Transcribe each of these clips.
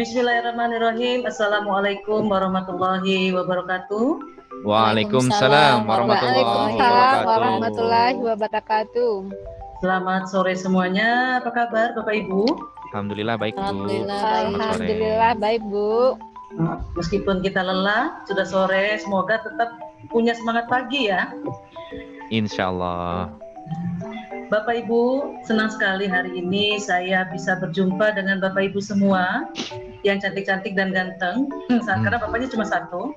Bismillahirrahmanirrahim. Assalamualaikum warahmatullahi wabarakatuh. Waalaikumsalam warahmatullahi Waalaikumsalam warahmatullahi wabarakatuh. wabarakatuh. Selamat sore semuanya. Apa kabar Bapak Ibu? Alhamdulillah baik Bu. Alhamdulillah baik. Selamat sore. Alhamdulillah baik Bu. Meskipun kita lelah, sudah sore, semoga tetap punya semangat pagi ya. Insya Allah. Bapak Ibu, senang sekali hari ini saya bisa berjumpa dengan Bapak Ibu semua yang cantik-cantik dan ganteng, karena bapaknya cuma satu.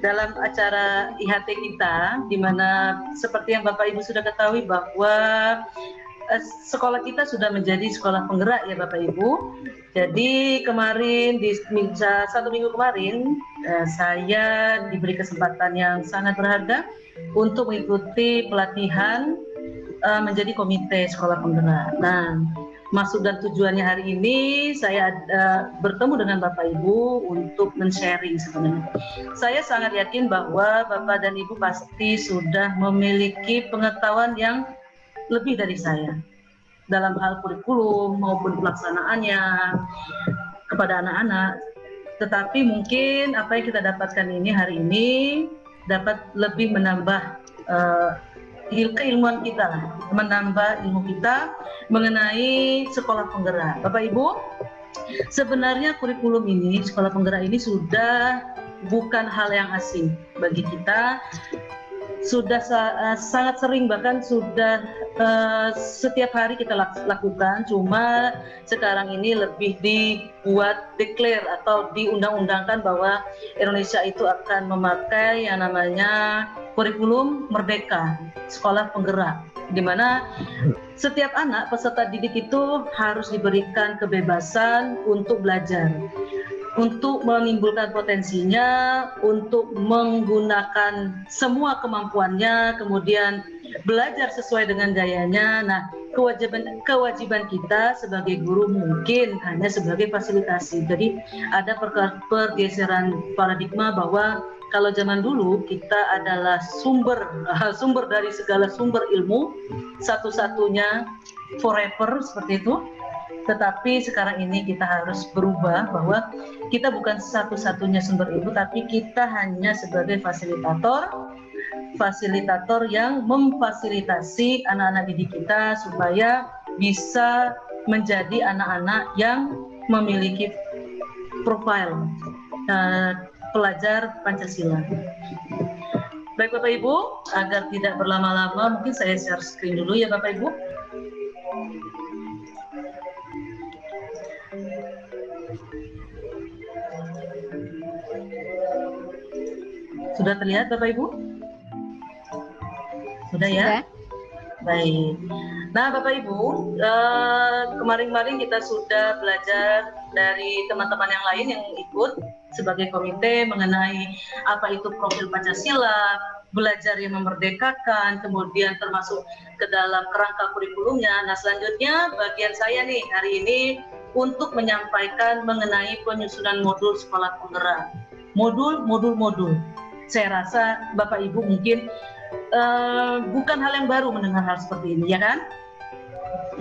Dalam acara IHT kita, di mana seperti yang Bapak Ibu sudah ketahui bahwa sekolah kita sudah menjadi sekolah penggerak ya Bapak Ibu. Jadi kemarin di satu minggu kemarin saya diberi kesempatan yang sangat berharga untuk mengikuti pelatihan menjadi komite sekolah penggerak. Nah, maksud dan tujuannya hari ini saya bertemu dengan Bapak Ibu untuk men-sharing sebenarnya. Saya sangat yakin bahwa Bapak dan Ibu pasti sudah memiliki pengetahuan yang lebih dari saya dalam hal kurikulum maupun pelaksanaannya kepada anak-anak. Tetapi mungkin apa yang kita dapatkan ini hari ini dapat lebih menambah keilmuan kita, menambah ilmu kita mengenai sekolah penggerak. Bapak Ibu, sebenarnya kurikulum ini, sekolah penggerak ini sudah bukan hal yang asing bagi kita. Sudah sangat sering, bahkan sudah setiap hari kita lakukan, cuma sekarang ini lebih dibuat declare atau diundang-undangkan bahwa Indonesia itu akan memakai yang namanya kurikulum merdeka sekolah penggerak, di mana setiap anak peserta didik itu harus diberikan kebebasan untuk belajar, untuk menimbulkan potensinya, untuk menggunakan semua kemampuannya, kemudian belajar sesuai dengan gayanya. Nah, kewajiban kita sebagai guru mungkin hanya sebagai fasilitasi. Jadi ada pergeseran paradigma bahwa kalau zaman dulu kita adalah sumber dari segala sumber ilmu, satu-satunya forever seperti itu. Tetapi sekarang ini kita harus berubah bahwa kita bukan satu-satunya sumber ilmu, tapi kita hanya sebagai fasilitator yang memfasilitasi anak-anak didik kita supaya bisa menjadi anak-anak yang memiliki profil pelajar Pancasila. Baik Bapak Ibu, agar tidak berlama-lama mungkin saya share screen dulu ya Bapak Ibu. Sudah terlihat Bapak Ibu? Sudah ya? Baik. Nah Bapak Ibu, kemarin-kemarin kita sudah belajar dari teman-teman yang lain yang ikut sebagai komite mengenai apa itu profil Pancasila, belajar yang memerdekakan, kemudian termasuk ke dalam kerangka kurikulumnya. Nah selanjutnya bagian saya nih hari ini untuk menyampaikan mengenai penyusunan modul sekolah penggerak. Modul. Saya rasa Bapak Ibu mungkin bukan hal yang baru mendengar hal seperti ini, ya kan?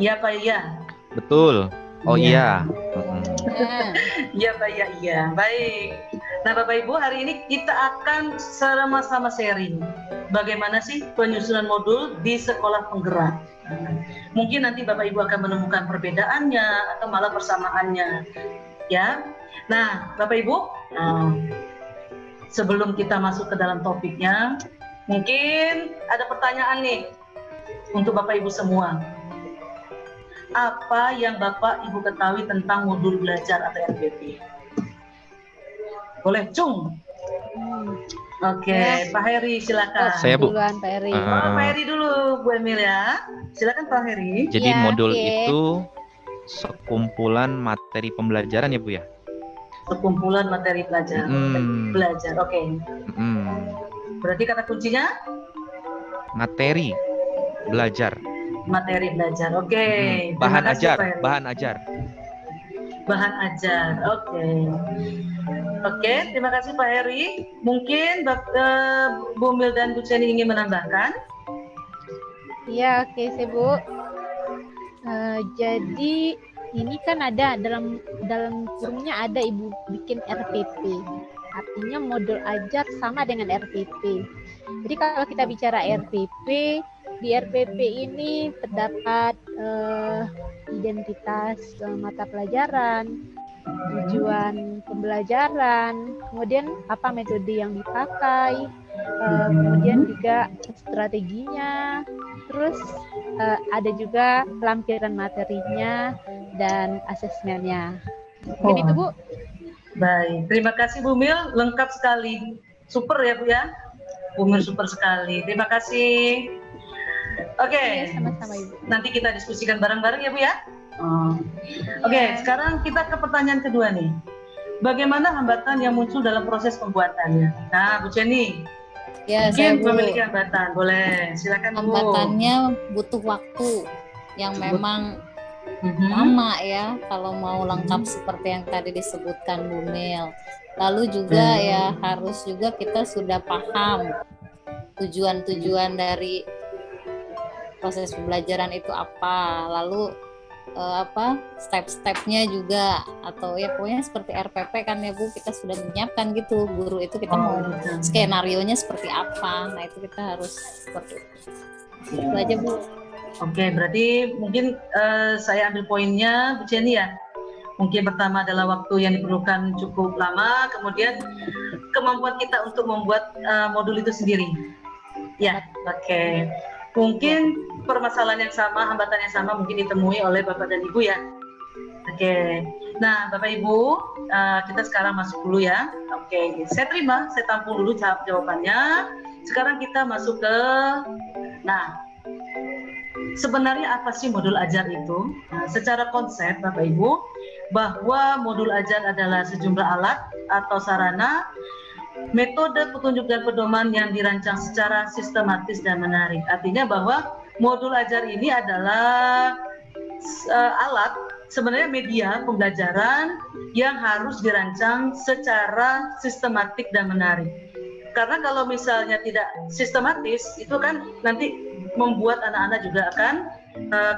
Iya Pak ya. Betul. Oh iya. Iya Pak ya, iya. Baik. Nah Bapak Ibu, hari ini kita akan sama-sama sharing bagaimana sih penyusunan modul di sekolah penggerak. Mungkin nanti Bapak Ibu akan menemukan perbedaannya atau malah persamaannya, ya. Nah Bapak Ibu, sebelum kita masuk ke dalam topiknya, mungkin ada pertanyaan nih untuk Bapak Ibu semua. Apa yang Bapak Ibu ketahui tentang modul belajar atau RBP? Boleh, Cung? Oke, Pak Heri silakan. Saya Bu. Duluan Pak Heri. Pak Heri dulu, Bu Emil ya. Silakan Pak Heri. Jadi Ya, modul oke. itu sekumpulan materi pembelajaran ya Bu ya? Sekumpulan materi belajar. Oke. Berarti kata kuncinya? Materi belajar. Materi belajar. Oke. Bahan Terima kasih, ajar. Pak Heri. Bahan ajar. Oke. Oke, terima kasih Pak Heri. Mungkin Bu Mil dan Bu Ceni ingin menambahkan? Iya, oke Bu. Jadi ini kan ada dalam kurungnya ada Ibu bikin RPP. Artinya modul ajar sama dengan RPP. Jadi kalau kita bicara RPP, di RPP ini terdapat identitas mata pelajaran, tujuan pembelajaran, kemudian apa metode yang dipakai, kemudian juga strateginya, terus ada juga lampiran materinya dan asesmennya. Mungkin itu Bu. Baik, terima kasih Bu Mil, lengkap sekali, super ya Bu ya, Bu Mil super sekali, terima kasih. Oke, Ya, sama-sama Ibu. nanti kita diskusikan bareng-bareng ya Bu ya. Oke, sekarang kita ke pertanyaan kedua nih. Bagaimana hambatan yang muncul dalam proses pembuatannya? Nah, Bu Jenny, Ya, saya mungkin Bu. memiliki hambatan, boleh, silakan Bu. Hambatannya butuh waktu yang memang lama ya kalau mau lengkap seperti yang tadi disebutkan Bu Mil. Lalu juga ya harus juga kita sudah paham tujuan-tujuan dari proses pembelajaran itu apa, lalu step-stepnya juga, atau ya pokoknya seperti RPP kan ya Bu, kita sudah menyiapkan gitu guru itu kita mau skenario-nya seperti apa. Nah itu kita harus seperti itu aja Bu. Oke, berarti mungkin saya ambil poinnya Bu Jenny ya. Mungkin pertama adalah waktu yang diperlukan cukup lama, kemudian kemampuan kita untuk membuat modul itu sendiri. Ya, oke. Mungkin permasalahan yang sama, hambatan yang sama mungkin ditemui oleh Bapak dan Ibu ya. Oke. Nah, Bapak Ibu, kita sekarang masuk dulu ya. Oke, saya terima, saya tampung dulu jawabannya. Sekarang kita masuk ke, nah, sebenarnya apa sih modul ajar itu? Nah, secara konsep Bapak Ibu, bahwa modul ajar adalah sejumlah alat atau sarana, metode petunjuk dan pedoman yang dirancang secara sistematis dan menarik. Artinya bahwa modul ajar ini adalah alat, sebenarnya media pembelajaran yang harus dirancang secara sistematik dan menarik. Karena kalau misalnya tidak sistematis, itu kan nanti membuat anak-anak juga akan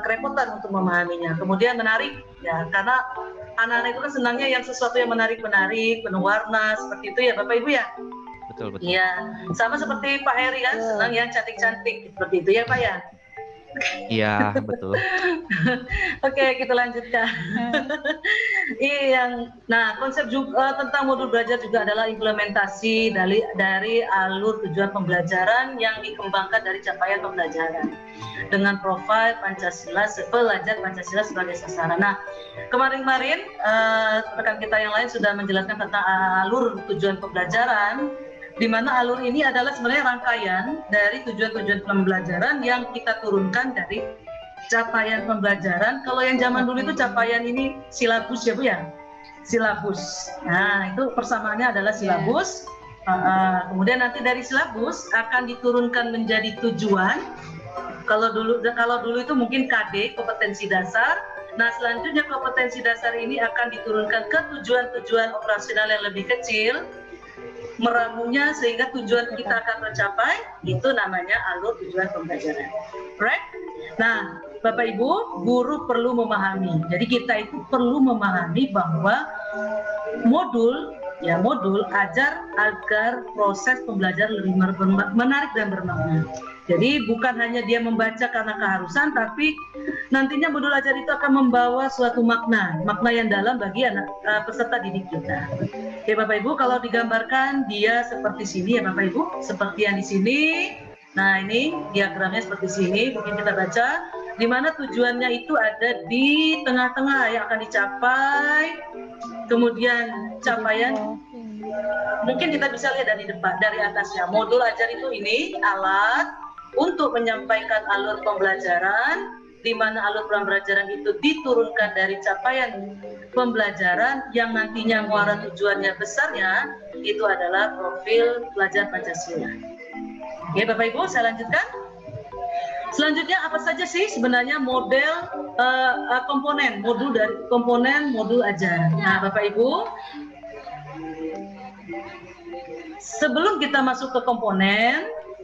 kerepotan untuk memahaminya. Kemudian menarik, ya karena anak-anak itu kan senangnya yang sesuatu yang menarik-menarik, penuh warna, seperti itu ya Bapak Ibu ya? Betul. Iya, sama seperti Pak Heri kan, senang yang cantik-cantik, seperti itu ya Pak ya? Iya, betul. Oke, kita lanjutkan. Nah, konsep juga tentang modul belajar juga adalah implementasi dari alur tujuan pembelajaran yang dikembangkan dari capaian pembelajaran dengan profil Pancasila, pelajar Pancasila sebagai sasaran. Nah, kemarin-kemarin rekan kita yang lain sudah menjelaskan tentang alur tujuan pembelajaran, di mana alur ini adalah sebenarnya rangkaian dari tujuan-tujuan pembelajaran yang kita turunkan dari capaian pembelajaran. Kalau yang zaman dulu itu capaian ini silabus ya Bu ya? Silabus. Nah, itu persamaannya adalah silabus. Kemudian nanti dari silabus akan diturunkan menjadi tujuan. Kalau dulu itu mungkin KD, kompetensi dasar. Nah, selanjutnya kompetensi dasar ini akan diturunkan ke tujuan-tujuan operasional yang lebih kecil, meramunya sehingga tujuan kita akan tercapai. Itu namanya alur tujuan pembelajaran. Right? Nah, Bapak Ibu, guru perlu memahami. Jadi kita itu perlu memahami bahwa modul ajar agar proses pembelajaran lebih menarik dan bermakna. Jadi bukan hanya dia membaca karena keharusan, tapi nantinya modul ajar itu akan membawa suatu makna yang dalam bagi anak peserta didik kita. Oke Bapak Ibu, kalau digambarkan dia seperti sini ya Bapak Ibu, seperti yang di sini. Nah ini diagramnya seperti sini, mungkin kita baca, di mana tujuannya itu ada di tengah-tengah yang akan dicapai. Kemudian capaian, mungkin kita bisa lihat dari depan, dari atasnya. Modul ajar itu ini alat untuk menyampaikan alur pembelajaran, di mana alur pembelajaran itu diturunkan dari capaian pembelajaran yang nantinya muara tujuannya besarnya itu adalah profil pelajar Pancasila. Oke Bapak Ibu, saya lanjutkan. Selanjutnya apa saja sih sebenarnya model komponen modul ajar. Nah Bapak Ibu, sebelum kita masuk ke komponen,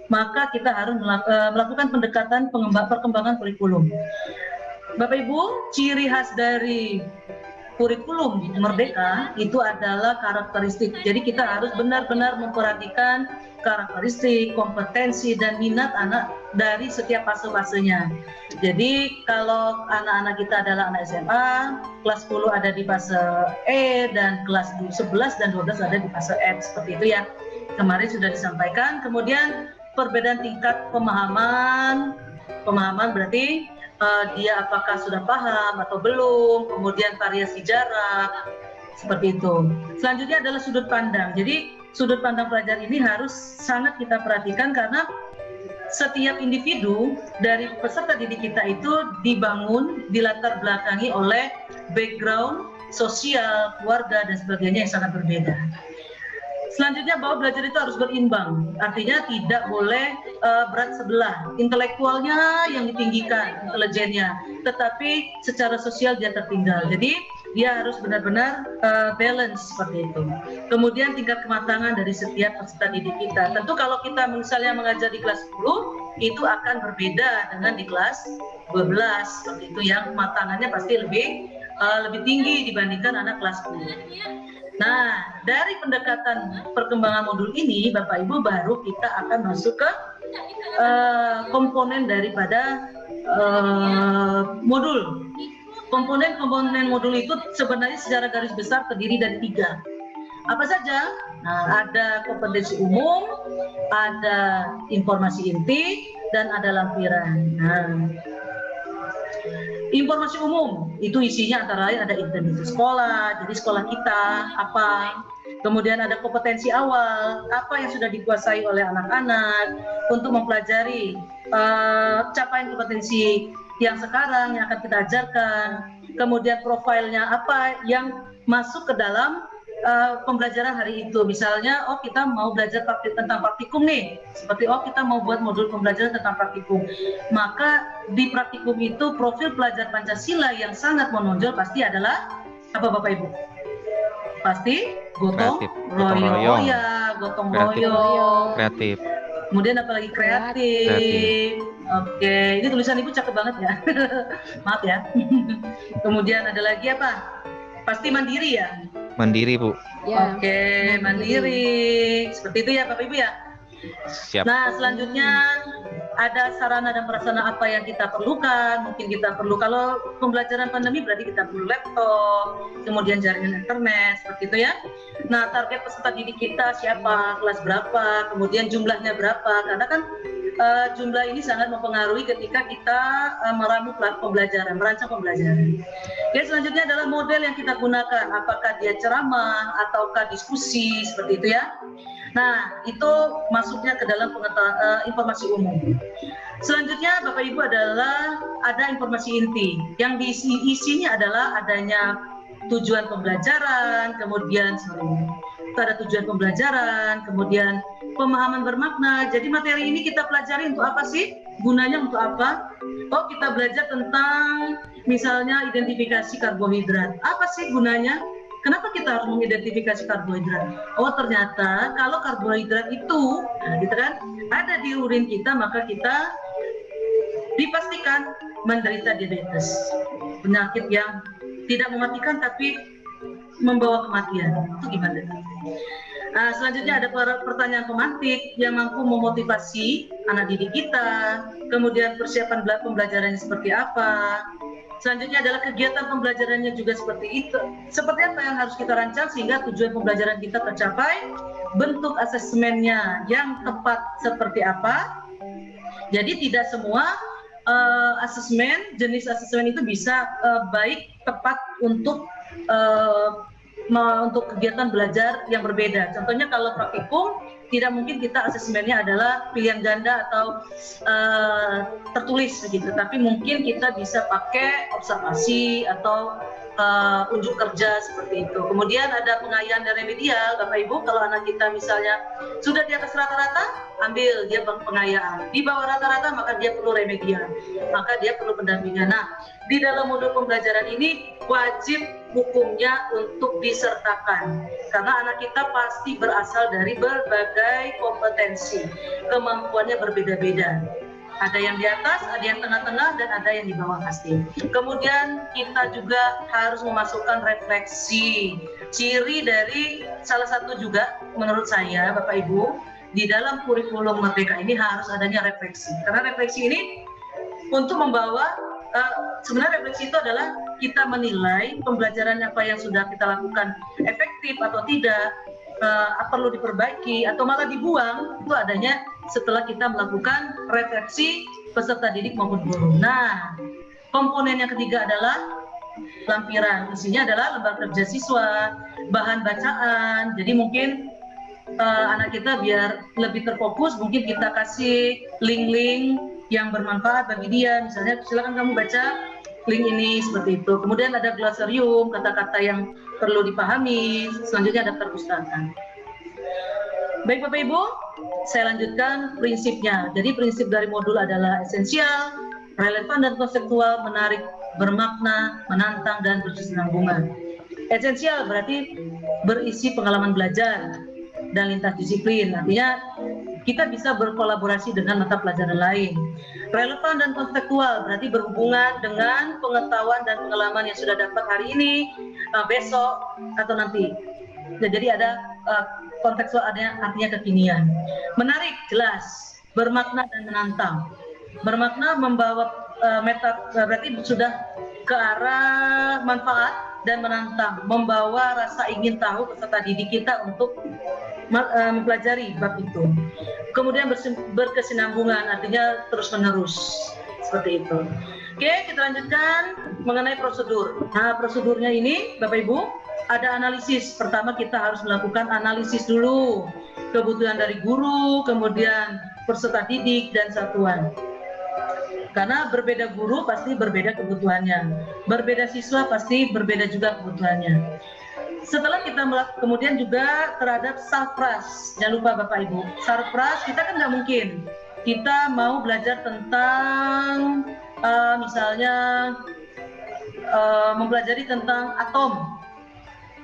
maka kita harus melakukan pendekatan perkembangan kurikulum. Bapak Ibu, ciri khas dari kurikulum Merdeka itu adalah karakteristik. Jadi kita harus benar-benar memperhatikan karakteristik, kompetensi, dan minat anak dari setiap fase-fasenya. Jadi kalau anak-anak kita adalah anak SMA, kelas 10 ada di fase E, dan kelas 11 dan 12 ada di fase F, seperti itu ya. Kemarin sudah disampaikan. Kemudian perbedaan tingkat pemahaman berarti dia apakah sudah paham atau belum, kemudian variasi jarak, seperti itu. Selanjutnya adalah sudut pandang. Jadi sudut pandang pelajar ini harus sangat kita perhatikan karena setiap individu dari peserta didik kita itu dibangun, dilatar belakangi oleh background sosial, keluarga, dan sebagainya yang sangat berbeda. Selanjutnya bahwa belajar itu harus berimbang, artinya tidak boleh berat sebelah, intelektualnya yang ditinggikan, intelijennya, tetapi secara sosial dia tertinggal. Jadi dia harus benar-benar balance seperti itu. Kemudian tingkat kematangan dari setiap peserta didik kita. Tentu kalau kita misalnya mengajar di kelas 10, itu akan berbeda dengan di kelas 12, seperti itu yang kematangannya pasti lebih tinggi dibandingkan anak kelas 10. Nah, dari pendekatan perkembangan modul ini, Bapak Ibu, baru kita akan masuk ke komponen daripada modul. Komponen modul itu sebenarnya secara garis besar terdiri dari 3. Apa saja? Nah, ada kompetensi umum, ada informasi inti, dan ada lampiran. Nah, informasi umum itu isinya antara lain ada identitas sekolah, jadi sekolah kita apa, kemudian ada kompetensi awal, apa yang sudah dikuasai oleh anak-anak untuk mempelajari capaian kompetensi yang sekarang yang akan kita ajarkan, kemudian profilnya apa yang masuk ke dalam pembelajaran hari itu. Misalnya, kita mau belajar tentang praktikum nih, seperti kita mau buat modul pembelajaran tentang praktikum. Maka di praktikum itu profil pelajar Pancasila yang sangat menonjol pasti adalah apa, Bapak Ibu? Pasti gotong royong. Gotong royong. Kreatif. Kemudian apalagi kreatif. Oke, ini tulisan Ibu cakep banget ya. Maaf ya. Kemudian ada lagi apa? Pasti mandiri ya? Mandiri, Bu. Ya. Oke, mandiri. Seperti itu ya Bapak Ibu ya? Siap. Nah, selanjutnya ada sarana dan prasarana apa yang kita perlukan. Mungkin kita perlu, kalau pembelajaran pandemi berarti kita perlu laptop, kemudian jaringan internet, seperti itu ya. Nah, target peserta didik kita siapa, kelas berapa, kemudian jumlahnya berapa, karena kan jumlah ini sangat mempengaruhi ketika kita meramu pembelajaran, merancang pembelajaran. Ya, selanjutnya adalah model yang kita gunakan, apakah dia ceramah ataukah diskusi, seperti itu ya. Nah, itu masuknya ke dalam informasi umum. Selanjutnya Bapak Ibu adalah ada informasi inti yang isinya adalah adanya tujuan pembelajaran, kemudian ada tujuan pembelajaran, kemudian pemahaman bermakna. Jadi materi ini kita pelajari untuk apa sih? Gunanya untuk apa? Kita belajar tentang misalnya identifikasi karbohidrat. Apa sih gunanya? Kenapa kita harus mengidentifikasi karbohidrat? Ternyata kalau karbohidrat itu, gitu kan, ada di urin kita, maka kita dipastikan menderita diabetes, penyakit yang tidak mematikan tapi membawa kematian. Itu gimana? Nah, selanjutnya ada pertanyaan pemantik yang mampu memotivasi anak didik kita, kemudian persiapan pembelajarannya seperti apa. Selanjutnya adalah kegiatan pembelajarannya juga seperti itu. Seperti apa yang harus kita rancang sehingga tujuan pembelajaran kita tercapai, bentuk asesmennya yang tepat seperti apa. Jadi tidak semua jenis asesmen itu bisa baik, tepat untuk kegiatan belajar yang berbeda. Contohnya kalau praktikum, tidak mungkin kita asesmennya adalah pilihan ganda atau tertulis begitu, tapi mungkin kita bisa pakai observasi atau unjuk kerja seperti itu. Kemudian ada pengayaan dan remedial, Bapak Ibu. Kalau anak kita misalnya sudah di atas rata-rata, ambil dia pengayaan. Di bawah rata-rata maka dia perlu remedial, maka dia perlu pendampingan. Nah, di dalam modul pembelajaran ini wajib hukumnya untuk disertakan, karena anak kita pasti berasal dari berbagai kompetensi, kemampuannya berbeda-beda. Ada yang di atas, ada yang tengah-tengah, dan ada yang di bawah pasti. Kemudian kita juga harus memasukkan refleksi. Ciri dari salah satu juga menurut saya, Bapak Ibu, di dalam kurikulum Merdeka ini harus adanya refleksi. Karena refleksi ini untuk membawa, sebenarnya refleksi itu adalah kita menilai pembelajaran apa yang sudah kita lakukan efektif atau tidak, perlu diperbaiki atau malah dibuang, itu adanya setelah kita melakukan refleksi peserta didik maupun guru. Nah, komponen yang ketiga adalah lampiran. Isinya adalah lembar kerja siswa, bahan bacaan. Jadi mungkin anak kita biar lebih terfokus, mungkin kita kasih link-link yang bermanfaat bagi dia. Misalnya, silakan kamu baca link ini, seperti itu. Kemudian ada glosarium, kata-kata yang perlu dipahami. Selanjutnya ada perpustakaan. Baik Bapak Ibu, saya lanjutkan prinsipnya. Jadi prinsip dari modul adalah esensial, relevan dan konseptual, menarik, bermakna, menantang, dan berkesinambungan. Esensial berarti berisi pengalaman belajar dan lintas disiplin. Artinya kita bisa berkolaborasi dengan mata pelajaran lain. Relevan dan konseptual berarti berhubungan dengan pengetahuan dan pengalaman yang sudah dapat hari ini, besok, atau nanti. Jadi ada kontekstual, artinya kekinian. Menarik, jelas. Bermakna dan menantang. Bermakna membawa berarti sudah ke arah manfaat, dan menantang, membawa rasa ingin tahu peserta didik kita untuk mempelajari bab itu. Kemudian berkesinambungan, artinya terus menerus, seperti itu. Oke, kita lanjutkan mengenai prosedur. Nah, prosedurnya ini Bapak Ibu, ada analisis. Pertama kita harus melakukan analisis dulu kebutuhan dari guru, kemudian peserta didik dan satuan. Karena berbeda guru pasti berbeda kebutuhannya, berbeda siswa pasti berbeda juga kebutuhannya. Setelah kita kemudian juga terhadap sarpras, jangan lupa Bapak Ibu, sarpras kita kan nggak mungkin kita mau belajar tentang misalnya mempelajari tentang atom,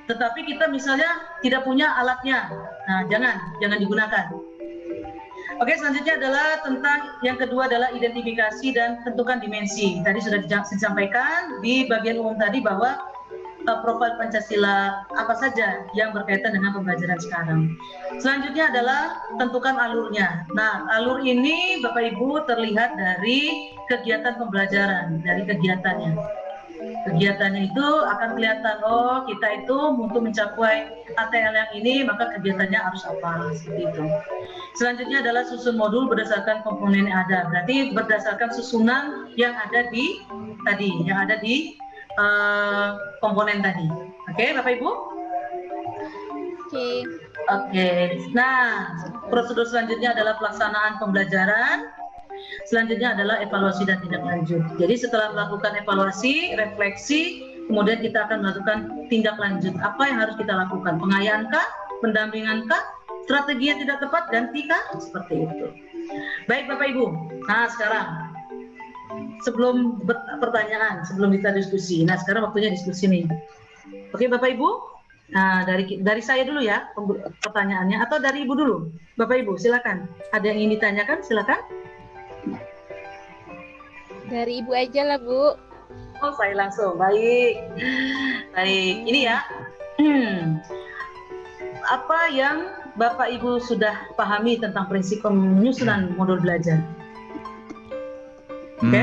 tetapi kita misalnya tidak punya alatnya. Nah, jangan digunakan. Oke, selanjutnya adalah tentang yang kedua adalah identifikasi dan tentukan dimensi. Tadi sudah disampaikan di bagian umum tadi bahwa profil Pancasila apa saja yang berkaitan dengan pembelajaran sekarang. Selanjutnya adalah tentukan alurnya. Nah, alur ini Bapak Ibu terlihat dari kegiatan pembelajaran, dari kegiatannya. Kegiatannya itu akan kelihatan, oh kita itu untuk mencapai ATL yang ini maka kegiatannya harus apa, seperti itu. Selanjutnya adalah susun modul berdasarkan komponen yang ada, berarti berdasarkan susunan yang ada di tadi, yang ada di komponen tadi. Oke, Bapak Ibu? Oke. Nah, prosedur selanjutnya adalah pelaksanaan pembelajaran. Selanjutnya adalah evaluasi dan tindak lanjut. Jadi setelah melakukan evaluasi, refleksi, kemudian kita akan melakukan tindak lanjut. Apa yang harus kita lakukan? Pengayaankah? Pendampingankah? Strategi yang tidak tepat? Gantikah? Seperti itu. Baik Bapak Ibu. Nah sekarang, sebelum pertanyaan, sebelum kita diskusi. Nah sekarang waktunya diskusi nih. Oke Bapak Ibu. Nah dari saya dulu ya pertanyaannya, atau dari Ibu dulu? Bapak Ibu silakan. Ada yang ingin ditanyakan? Silakan. Dari Ibu aja lah, Bu. Oh, saya langsung. Baik. Baik. Ini ya. Apa yang Bapak Ibu sudah pahami tentang prinsip penyusunan modul belajar? Oke.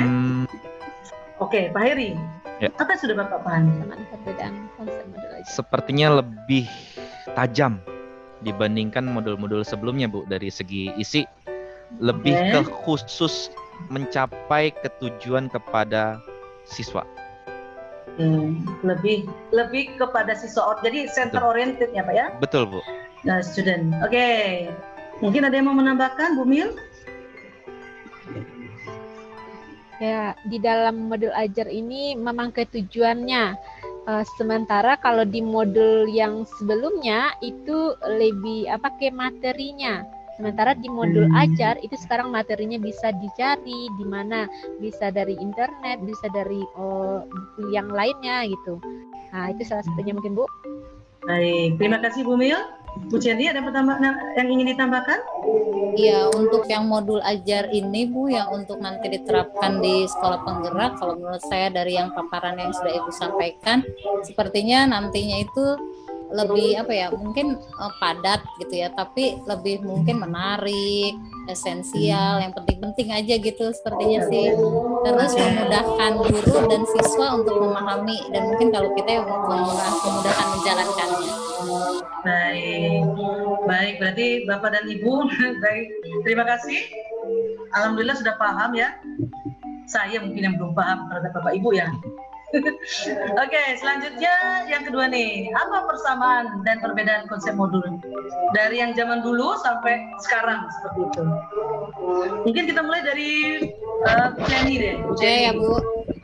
Oke, Pak Heri. Ya. Apa yang sudah Bapak pahami? Perbedaan konsep modul belajar. Sepertinya lebih tajam dibandingkan modul-modul sebelumnya, Bu, dari segi isi. Lebih ke khusus mencapai ketujuan kepada siswa. Lebih kepada siswa. Jadi center oriented ya Pak ya? Betul Bu. Nah, student. Oke. Mungkin ada yang mau menambahkan, Bu Mil? Ya, di dalam modul ajar ini memang ketujuannya. Sementara kalau di modul yang sebelumnya itu lebih ke materinya. Sementara di modul ajar itu sekarang materinya bisa dicari di mana, bisa dari internet, bisa dari buku yang lainnya gitu. Nah, itu salah satunya mungkin Bu. Baik, terima kasih Bu Mil. Bu Jenny ada yang ingin ditambahkan? Iya, untuk yang modul ajar ini Bu, yang untuk nanti diterapkan di sekolah penggerak, kalau menurut saya dari yang paparan yang sudah Ibu sampaikan, sepertinya nantinya itu lebih apa ya, mungkin padat gitu ya, tapi lebih mungkin menarik, esensial, yang penting-penting aja gitu sepertinya sih. Terus memudahkan guru dan siswa untuk memahami, dan mungkin kalau kita yang memudahkan menjalankannya. Baik, berarti Bapak dan Ibu, baik, terima kasih. Alhamdulillah sudah paham ya. Saya mungkin yang belum paham terhadap Bapak Ibu ya. Oke, selanjutnya yang kedua nih, apa persamaan dan perbedaan konsep modul dari yang zaman dulu sampai sekarang seperti itu? Mungkin kita mulai dari Bu Jenny deh. Oke ya Bu.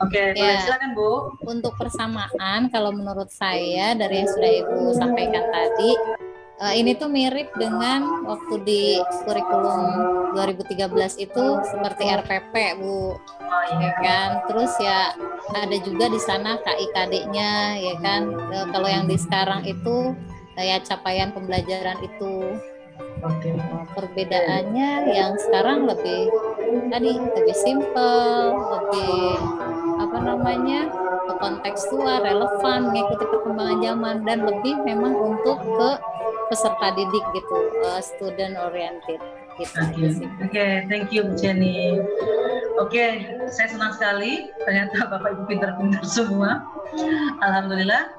Oke, boleh, silakan Bu. Untuk persamaan, kalau menurut saya dari yang sudah Ibu sampaikan tadi, ini tuh mirip dengan waktu di kurikulum 2013 itu seperti RPP Bu, ya kan. Terus ya ada juga di sana KIKD-nya, ya kan. Kalau yang di sekarang itu ya capaian pembelajaran itu. Perbedaannya yang sekarang lebih simpel, lebih kontekstual, relevan, mengikuti perkembangan zaman, dan lebih memang untuk ke peserta didik gitu, student oriented gitu. Oke, thank you Bu Jenny. Oke, saya senang sekali, ternyata Bapak Ibu pintar-pintar semua. Alhamdulillah.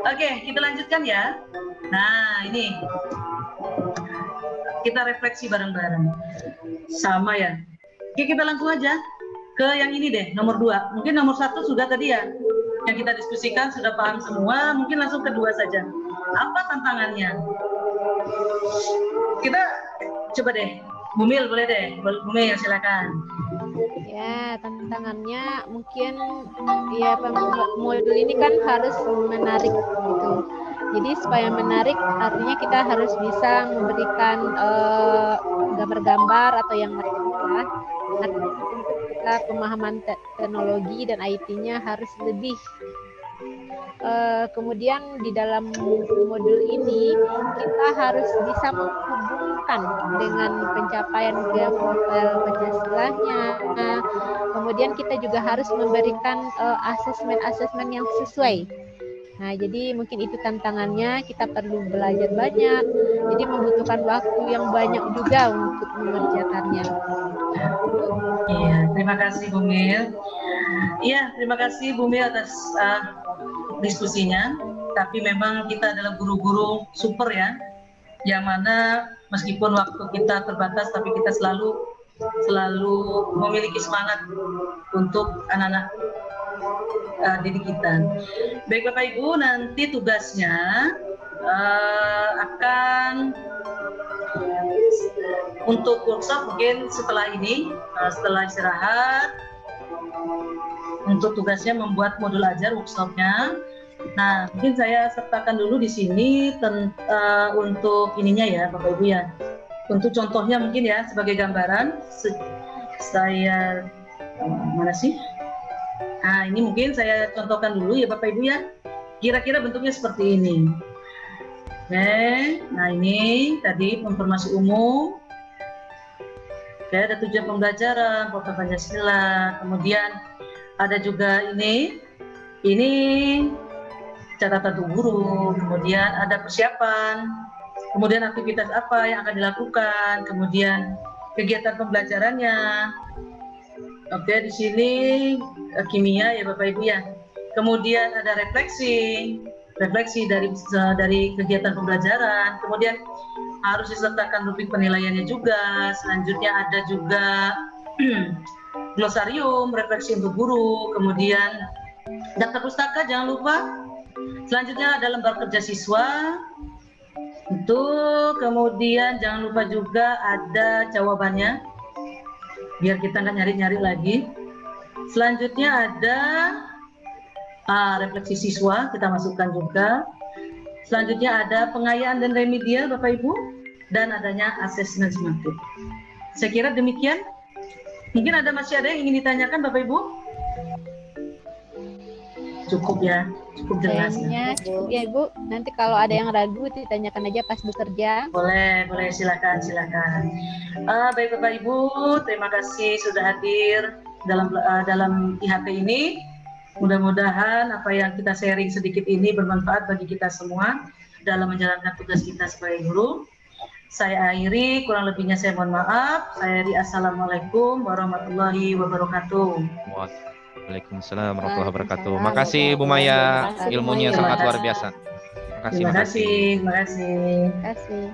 Oke, kita lanjutkan ya. Nah, ini kita refleksi bareng-bareng. Sama ya. Oke, kita langsung aja ke yang ini deh, nomor 2. Mungkin nomor 1 sudah tadi ya, yang kita diskusikan sudah paham semua. Mungkin langsung kedua saja. Apa tantangannya? Kita coba deh, Bumil boleh deh, Bumil silakan. Ya, tantangannya mungkin ya modul ini kan harus menarik gitu. Jadi supaya menarik artinya kita harus bisa memberikan gambar-gambar atau yang lainnya. Kita pemahaman teknologi dan IT-nya harus lebih. Kemudian di dalam modul ini kita harus bisa menghubungkan dengan pencapaian Pancasilanya. Kemudian kita juga harus memberikan asesmen-asesmen yang sesuai. Nah, jadi mungkin itu tantangannya, kita perlu belajar banyak, jadi membutuhkan waktu yang banyak juga untuk mengerjakannya. Iya, terima kasih Bu Mil. Iya, terima kasih Bu Mil atas diskusinya. Tapi memang kita adalah guru-guru super ya, yang mana meskipun waktu kita terbatas, tapi kita selalu memiliki semangat untuk anak-anak didik kita. Baik Bapak Ibu, nanti tugasnya akan untuk workshop mungkin setelah ini, setelah istirahat, untuk tugasnya membuat modul ajar workshopnya. Nah, mungkin saya sertakan dulu di sini untuk ininya ya Bapak Ibu ya. Untuk contohnya mungkin ya sebagai gambaran, saya mana sih? Nah, ini mungkin saya contohkan dulu ya Bapak Ibu ya. Kira-kira bentuknya seperti ini. Oke, nah ini tadi informasi umum. Oke, ada tujuan pembelajaran, pokok Pancasila. Kemudian ada juga ini catatan untuk guru. Kemudian ada persiapan. Kemudian aktivitas apa yang akan dilakukan. Kemudian kegiatan pembelajarannya. Oke, di sini kimia ya Bapak Ibu ya. Kemudian ada refleksi dari kegiatan pembelajaran. Kemudian harus disertakan rubrik penilaiannya juga. Selanjutnya ada juga glosarium, refleksi untuk guru. Kemudian daftar pustaka jangan lupa. Selanjutnya ada lembar kerja siswa. Kemudian jangan lupa juga ada jawabannya, biar kita nggak nyari-nyari lagi. Selanjutnya ada refleksi siswa, kita masukkan juga. Selanjutnya ada pengayaan dan remedial Bapak Ibu, dan adanya asesmen sumatif. Saya kira demikian. Mungkin masih ada yang ingin ditanyakan Bapak Ibu? Cukup ya, cukup jelas. Kayaknya cukup ya Ibu. Nanti kalau ada yang ragu ditanyakan aja pas bekerja. Boleh, silakan. Baik Bapak Ibu, terima kasih sudah hadir dalam IHP ini. Mudah-mudahan apa yang kita sharing sedikit ini bermanfaat bagi kita semua dalam menjalankan tugas kita sebagai guru. Saya akhiri, kurang lebihnya saya mohon maaf. Saya akhiri, assalamualaikum warahmatullahi wabarakatuh. Waalaikumsalam warahmatullahi wabarakatuh. Makasih Bu Maya, ilmunya sangat luar biasa. Makasih. Terima kasih. Terima kasih.